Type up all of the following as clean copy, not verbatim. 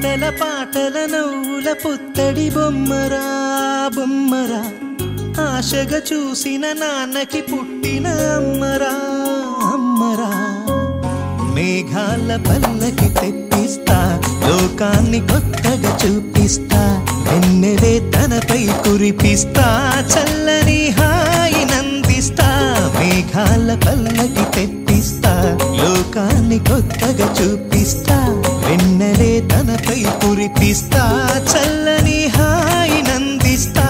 ఆటల పాటల నవ్వుల పుత్తడి బొమ్మరా బొమ్మరా ఆశగా చూసిన నాన్నకి పుట్టిన అమ్మరా అమ్మరా మేఘాల పల్లకి తెప్పిస్తా లోకాన్ని కొత్తగా చూపిస్తా వెన్నెలే తనపై కురిపిస్తా చల్లని హాయినందిస్తా మేఘాల పల్లకి తెప్పిస్తా లోకాన్ని కొత్తగా చూపిస్తా వెన్నెలే తనపై కురిపిస్తా చల్లని హాయినందిస్తా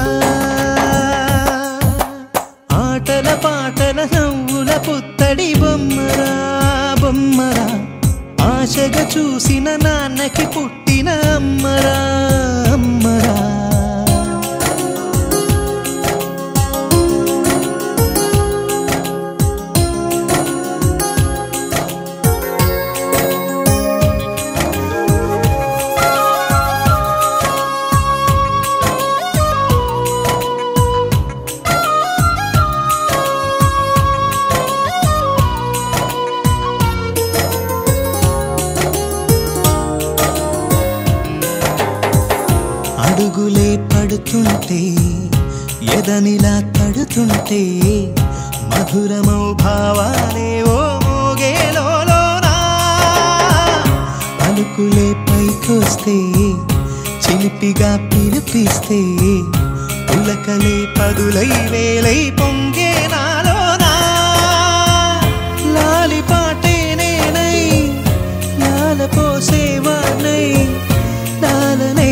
ఆటల పాటల నవ్వుల పుత్తడి బొమ్మరా బొమ్మరా ఆశగా చూసిన నాన్నకి పుట్టిన అమ్మరా అమ్మరా అడుగులే పడుతుంటే ఎదనిలా తడుతుంటే మధురమౌ భావాలే ఓ మోగేలోనా పలుకులే పైకొస్తే చిలిపిగా పిలిపిస్తే పులకలే పదులై వేలై పొంగే నాలోనా లాలిపాటే నేనై లాల పోసేవాణ్ణై లాలనే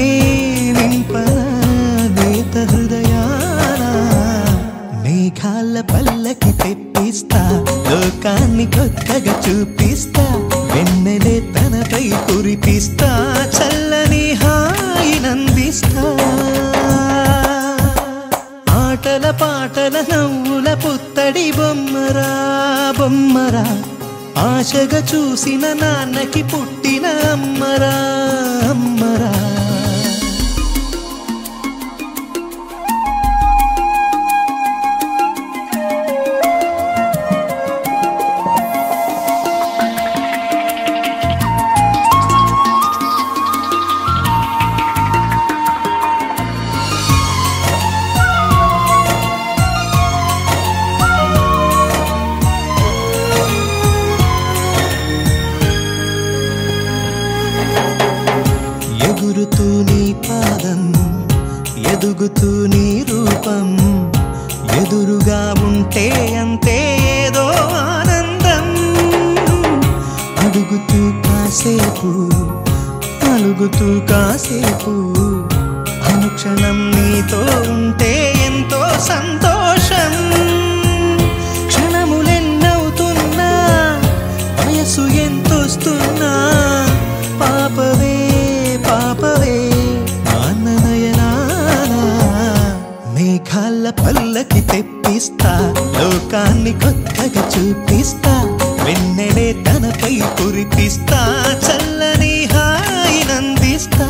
మేఘాల పల్లకి తెప్పిస్తా లోకాన్ని కొత్తగా చూపిస్తా వెన్నెలే తనపై కురిపిస్తా చల్లని హాయినందిస్తా ఆటల పాటల నవ్వుల పుత్తడి బొమ్మరా బొమ్మరా ఆశగా చూసిన నాన్నకి పుట్టిన అమ్మరా అమ్మరా ఎగురుతూ నీ పాదం ఎదుగుతూ నీ రూపం ఎదురుగా ఉంటే అంతే ఏదో ఆనందం అడుగుతూ కాసేపు అలుగుతూ కాసేపు అనుక్షణం నీతో ఉంటే ఎంతో సంతోషం క్షణములెన్నవుతున్నా వయసు ఎంతొస్తున్నా పాపవే పాపవే నాన్ననయనానా మేఘాల పల్లకి తెప్పిస్తా లోకాన్ని కొత్తగా చూపిస్తా వెన్నెలే తనపై కురిపిస్తా చల్లని హాయినందిస్తా